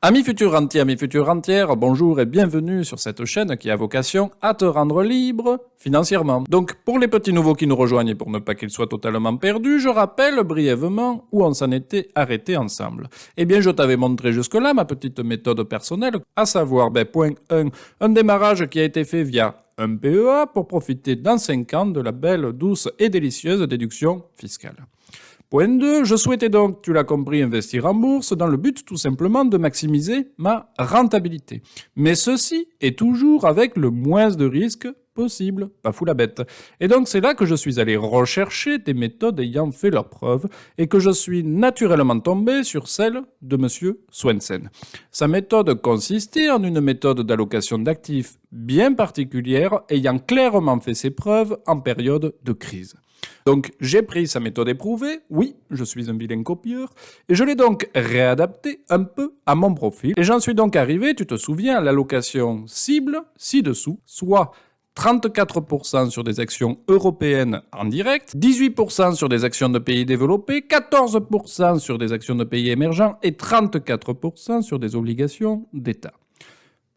Amis futurs rentiers, amis futures rentières, bonjour et bienvenue sur cette chaîne qui a vocation à te rendre libre financièrement. Donc pour les petits nouveaux qui nous rejoignent et pour ne pas qu'ils soient totalement perdus, je rappelle brièvement où on s'en était arrêté ensemble. Eh bien je t'avais montré jusque-là ma petite méthode personnelle, à savoir point 1, un démarrage qui a été fait via un PEA pour profiter dans 5 ans de la belle, douce et délicieuse déduction fiscale. Point 2, je souhaitais donc, tu l'as compris, investir en bourse dans le but tout simplement de maximiser ma rentabilité. Mais ceci est toujours avec le moins de risques possible, pas fou la bête. Et donc c'est là que je suis allé rechercher des méthodes ayant fait leur preuve et que je suis naturellement tombé sur celle de M. Swensen. Sa méthode consistait en une méthode d'allocation d'actifs bien particulière ayant clairement fait ses preuves en période de crise. Donc j'ai pris sa méthode éprouvée, oui, je suis un vilain copieur, et je l'ai donc réadaptée un peu à mon profil. Et j'en suis donc arrivé, tu te souviens, à l'allocation cible ci-dessous, soit 34% sur des actions européennes en direct, 18% sur des actions de pays développés, 14% sur des actions de pays émergents et 34% sur des obligations d'État.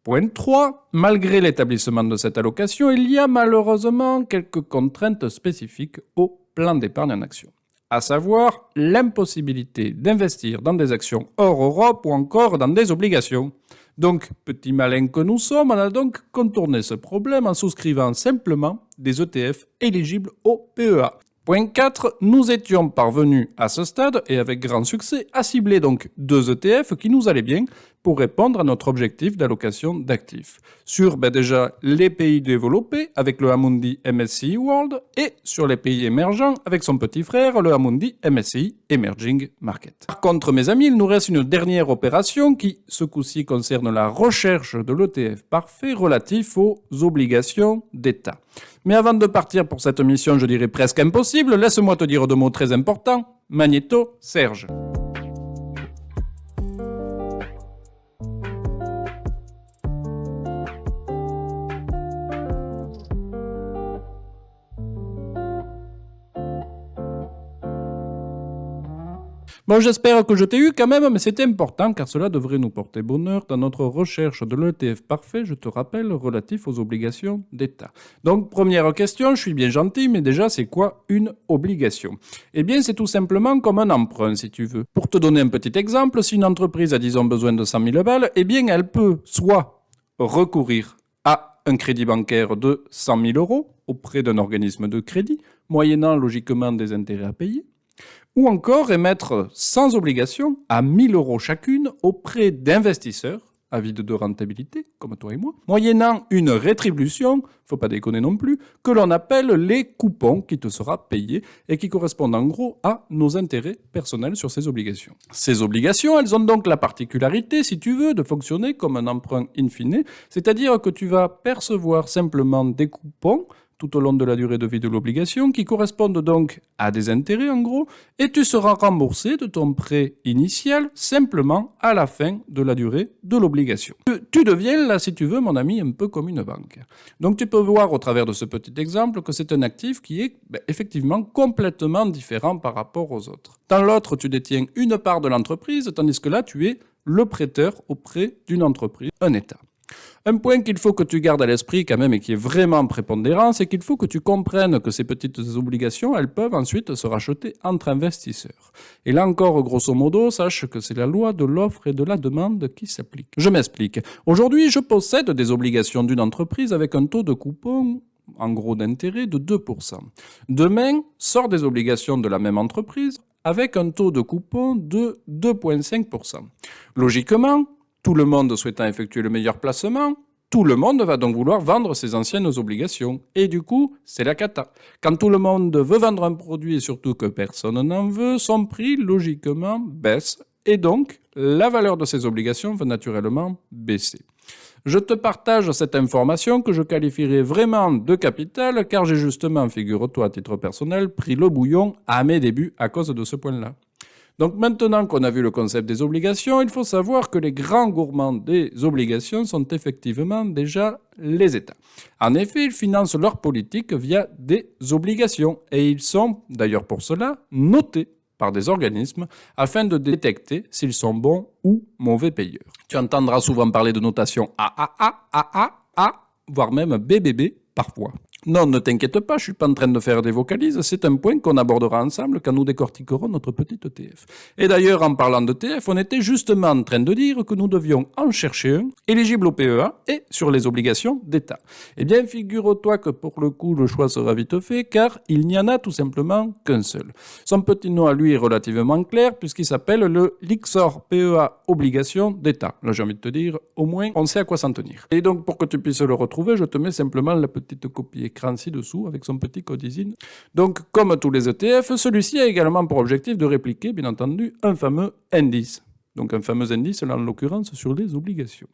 Point 3. Malgré l'établissement de cette allocation, il y a malheureusement quelques contraintes spécifiques au plan d'épargne en action. À savoir l'impossibilité d'investir dans des actions hors Europe ou encore dans des obligations. Donc, petit malin que nous sommes, on a donc contourné ce problème en souscrivant simplement des ETF éligibles au PEA. Point 4, nous étions parvenus à ce stade, et avec grand succès, à cibler donc 2 ETF qui nous allaient bien pour répondre à notre objectif d'allocation d'actifs. Sur déjà les pays développés avec le Amundi MSCI World et sur les pays émergents avec son petit frère, le Amundi MSCI Emerging Market. Par contre, mes amis, il nous reste une dernière opération qui, ce coup-ci, concerne la recherche de l'ETF parfait relatif aux obligations d'État. Mais avant de partir pour cette mission, je dirais presque impossible, laisse-moi te dire 2 mots très importants. Magnéto Serge. Bon, j'espère que je t'ai eu quand même, mais c'était important car cela devrait nous porter bonheur dans notre recherche de l'ETF parfait, je te rappelle, relatif aux obligations d'État. Donc, première question, je suis bien gentil, mais déjà, c'est quoi une obligation? Eh bien, c'est tout simplement comme un emprunt, si tu veux. Pour te donner un petit exemple, si une entreprise a, disons, besoin de 100 000 balles, eh bien, elle peut soit recourir à un crédit bancaire de 100 000 euros auprès d'un organisme de crédit, moyennant logiquement des intérêts à payer, ou encore émettre sans obligation à 1 000 euros chacune auprès d'investisseurs avides de rentabilité, comme toi et moi, moyennant une rétribution, faut pas déconner non plus, que l'on appelle les coupons qui te sera payé et qui correspondent en gros à nos intérêts personnels sur ces obligations. Ces obligations, elles ont donc la particularité, si tu veux, de fonctionner comme un emprunt in fine, c'est-à-dire que tu vas percevoir simplement des coupons tout au long de la durée de vie de l'obligation, qui correspondent donc à des intérêts en gros, et tu seras remboursé de ton prêt initial simplement à la fin de la durée de l'obligation. Tu deviens là, si tu veux, mon ami, un peu comme une banque. Donc tu peux voir au travers de ce petit exemple que c'est un actif qui est effectivement complètement différent par rapport aux autres. Dans l'autre, tu détiens une part de l'entreprise, tandis que là, tu es le prêteur auprès d'une entreprise, un État. Un point qu'il faut que tu gardes à l'esprit quand même et qui est vraiment prépondérant, c'est qu'il faut que tu comprennes que ces petites obligations, elles peuvent ensuite se racheter entre investisseurs. Et là encore, grosso modo, sache que c'est la loi de l'offre et de la demande qui s'applique. Je m'explique. Aujourd'hui, je possède des obligations d'une entreprise avec un taux de coupon en gros d'intérêt de 2%. Demain, sort des obligations de la même entreprise avec un taux de coupon de 2,5%. Logiquement, tout le monde souhaitant effectuer le meilleur placement, tout le monde va donc vouloir vendre ses anciennes obligations. Et du coup, c'est la cata. Quand tout le monde veut vendre un produit et surtout que personne n'en veut, son prix, logiquement, baisse. Et donc, la valeur de ces obligations va naturellement baisser. Je te partage cette information que je qualifierais vraiment de capitale, car j'ai justement, figure-toi à titre personnel, pris le bouillon à mes débuts à cause de ce point-là. Donc maintenant qu'on a vu le concept des obligations, il faut savoir que les grands gourmands des obligations sont effectivement déjà les États. En effet, ils financent leur politique via des obligations et ils sont, d'ailleurs pour cela, notés par des organismes afin de détecter s'ils sont bons ou mauvais payeurs. Tu entendras souvent parler de notation AAA, AAA, voire même BBB parfois. Non, ne t'inquiète pas, je suis pas en train de faire des vocalises, c'est un point qu'on abordera ensemble quand nous décortiquerons notre petite ETF. Et d'ailleurs, en parlant d'ETF, on était justement en train de dire que nous devions en chercher un, éligible au PEA et sur les obligations d'État. Eh bien, figure-toi que pour le coup, le choix sera vite fait, car il n'y en a tout simplement qu'un seul. Son petit nom à lui est relativement clair, puisqu'il s'appelle le Lyxor PEA Obligation d'État. Là, j'ai envie de te dire, au moins, on sait à quoi s'en tenir. Et donc, pour que tu puisses le retrouver, je te mets simplement la petite copie écran ci-dessous avec son petit code ISIN. Donc, comme tous les ETF, celui-ci a également pour objectif de répliquer, bien entendu, un fameux indice. Donc un fameux indice, là en l'occurrence, sur les obligations.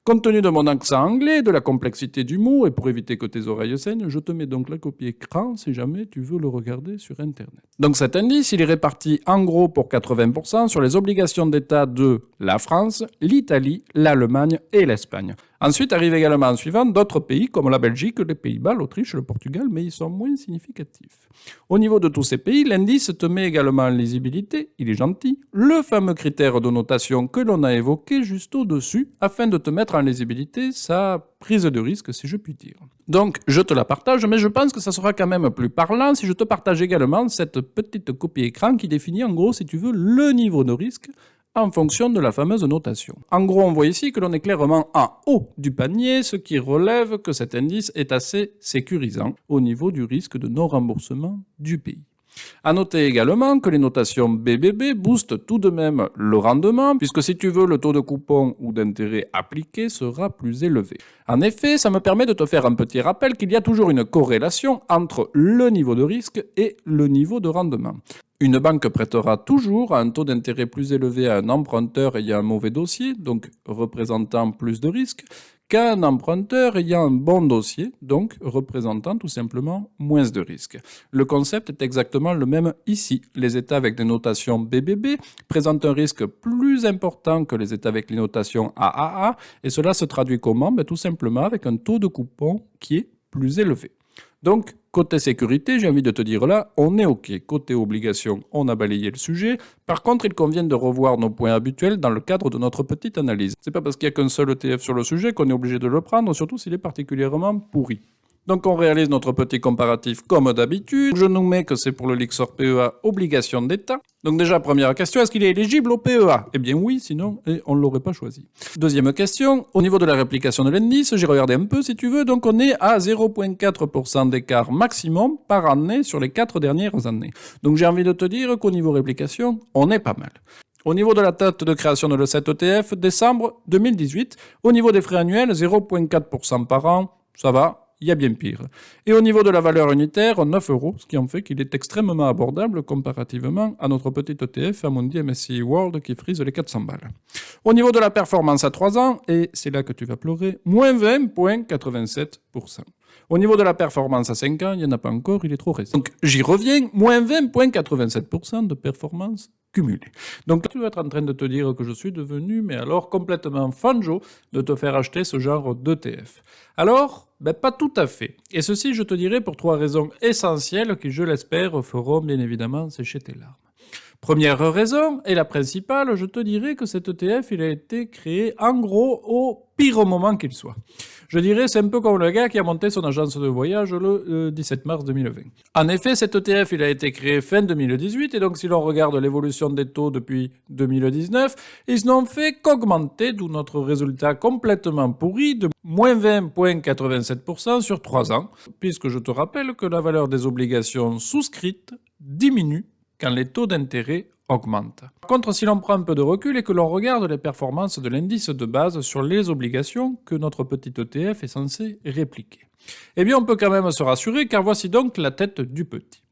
Compte tenu de mon accent anglais, de la complexité du mot, et pour éviter que tes oreilles saignent, je te mets donc la copie écran si jamais tu veux le regarder sur Internet. Donc cet indice, il est réparti en gros pour 80% sur les obligations d'État de la France, l'Italie, l'Allemagne et l'Espagne. Ensuite arrivent également en suivant d'autres pays comme la Belgique, les Pays-Bas, l'Autriche, le Portugal, mais ils sont moins significatifs. Au niveau de tous ces pays, l'indice te met également en lisibilité, il est gentil, le fameux critère de notation que l'on a évoqué juste au-dessus, afin de te mettre en lisibilité sa prise de risque, si je puis dire. Donc, je te la partage, mais je pense que ça sera quand même plus parlant si je te partage également cette petite copie écran qui définit en gros, si tu veux, le niveau de risque en fonction de la fameuse notation. En gros, on voit ici que l'on est clairement en haut du panier, ce qui relève que cet indice est assez sécurisant au niveau du risque de non-remboursement du pays. À noter également que les notations BBB boostent tout de même le rendement, puisque si tu veux, le taux de coupon ou d'intérêt appliqué sera plus élevé. En effet, ça me permet de te faire un petit rappel qu'il y a toujours une corrélation entre le niveau de risque et le niveau de rendement. Une banque prêtera toujours à un taux d'intérêt plus élevé à un emprunteur ayant un mauvais dossier, donc représentant plus de risques, qu'à un emprunteur ayant un bon dossier, donc représentant tout simplement moins de risques. Le concept est exactement le même ici. Les États avec des notations BBB présentent un risque plus important que les États avec les notations AAA, et cela se traduit comment? Tout simplement avec un taux de coupon qui est plus élevé. Donc, côté sécurité, j'ai envie de te dire là, on est OK. Côté obligation, on a balayé le sujet. Par contre, il convient de revoir nos points habituels dans le cadre de notre petite analyse. C'est pas parce qu'il n'y a qu'un seul ETF sur le sujet qu'on est obligé de le prendre, surtout s'il est particulièrement pourri. Donc on réalise notre petit comparatif comme d'habitude. Je nous mets que c'est pour le Lyxor PEA obligation d'État. Donc déjà, première question, est-ce qu'il est éligible au PEA? Eh bien oui, sinon on ne l'aurait pas choisi. Deuxième question, au niveau de la réplication de l'indice, j'ai regardé un peu si tu veux, donc on est à 0,4% d'écart maximum par année sur les 4 dernières années. Donc j'ai envie de te dire qu'au niveau réplication, on est pas mal. Au niveau de la date de création de cet ETF, décembre 2018. Au niveau des frais annuels, 0,4% par an, ça va. Il y a bien pire. Et au niveau de la valeur unitaire, 9 €, ce qui en fait qu'il est extrêmement abordable comparativement à notre petit ETF Amundi MSCI World qui frise les 400 balles. Au niveau de la performance à 3 ans, et c'est là que tu vas pleurer, moins 20,87%. Au niveau de la performance à 5 ans, il n'y en a pas encore, il est trop récent. Donc j'y reviens, moins 20,87% de performance cumulée. Donc tu vas être en train de te dire que je suis devenu, mais alors complètement fanjo de te faire acheter ce genre d'ETF. Alors, pas tout à fait. Et ceci, je te dirais, pour 3 raisons essentielles qui, je l'espère, feront bien évidemment sécher tes larmes. Première raison, et la principale, je te dirais que cet ETF, il a été créé en gros au pire moment qu'il soit. Je dirais, c'est un peu comme le gars qui a monté son agence de voyage le 17 mars 2020. En effet, cet ETF, il a été créé fin 2018, et donc si l'on regarde l'évolution des taux depuis 2019, ils n'ont fait qu'augmenter, d'où notre résultat complètement pourri de moins 20,87% sur 3 ans, puisque je te rappelle que la valeur des obligations souscrites diminue quand les taux d'intérêt augmentent. Par contre, si l'on prend un peu de recul et que l'on regarde les performances de l'indice de base sur les obligations que notre petit ETF est censé répliquer, eh bien on peut quand même se rassurer car voici donc la tête du petit.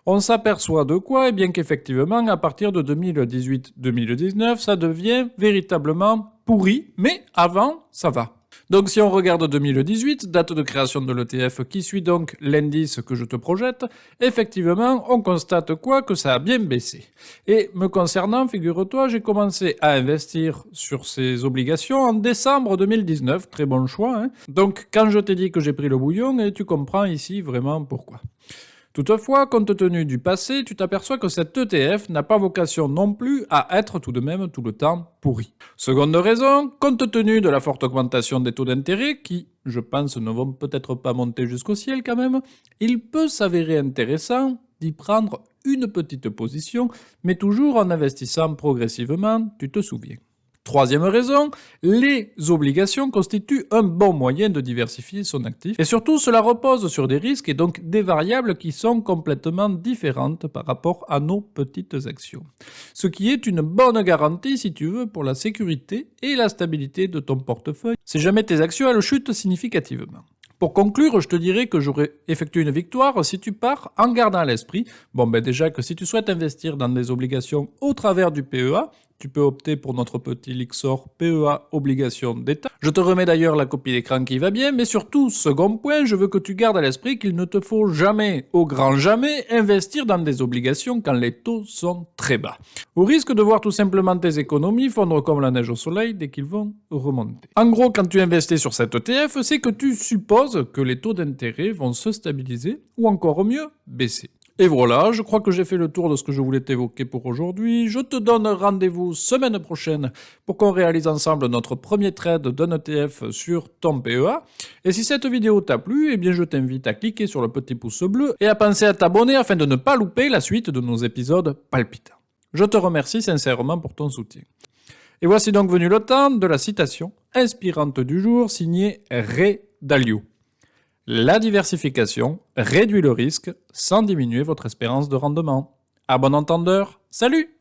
On s'aperçoit de quoi? Eh bien qu'effectivement, à partir de 2018-2019, ça devient véritablement pourri, mais avant, ça va. Donc si on regarde 2018, date de création de l'ETF qui suit donc l'indice que je te projette, effectivement, on constate quoi? Que ça a bien baissé. Et me concernant, figure-toi, j'ai commencé à investir sur ces obligations en décembre 2019, très bon choix. Donc quand je t'ai dit que j'ai pris le bouillon, tu comprends ici vraiment pourquoi. Toutefois, compte tenu du passé, tu t'aperçois que cet ETF n'a pas vocation non plus à être tout de même tout le temps pourri. Seconde raison, compte tenu de la forte augmentation des taux d'intérêt, qui, je pense, ne vont peut-être pas monter jusqu'au ciel quand même, il peut s'avérer intéressant d'y prendre une petite position, mais toujours en investissant progressivement, tu te souviens. Troisième raison, les obligations constituent un bon moyen de diversifier son actif. Et surtout, cela repose sur des risques et donc des variables qui sont complètement différentes par rapport à nos petites actions. Ce qui est une bonne garantie, si tu veux, pour la sécurité et la stabilité de ton portefeuille, si jamais tes actions elles chutent significativement. Pour conclure, je te dirais que j'aurais effectué une victoire si tu pars en gardant à l'esprit, déjà que si tu souhaites investir dans des obligations au travers du PEA, tu peux opter pour notre petit Lyxor PEA Obligations d'État. Je te remets d'ailleurs la copie d'écran qui va bien, mais surtout, second point, je veux que tu gardes à l'esprit qu'il ne te faut jamais, au grand jamais, investir dans des obligations quand les taux sont très bas. Au risque de voir tout simplement tes économies fondre comme la neige au soleil dès qu'ils vont remonter. En gros, quand tu investis sur cet ETF, c'est que tu supposes que les taux d'intérêt vont se stabiliser, ou encore mieux, baisser. Et voilà, je crois que j'ai fait le tour de ce que je voulais t'évoquer pour aujourd'hui. Je te donne rendez-vous semaine prochaine pour qu'on réalise ensemble notre premier trade d'un ETF sur ton PEA. Et si cette vidéo t'a plu, eh bien je t'invite à cliquer sur le petit pouce bleu et à penser à t'abonner afin de ne pas louper la suite de nos épisodes palpitants. Je te remercie sincèrement pour ton soutien. Et voici donc venu le temps de la citation inspirante du jour signée Ray Dalio. La diversification réduit le risque sans diminuer votre espérance de rendement. À bon entendeur, salut!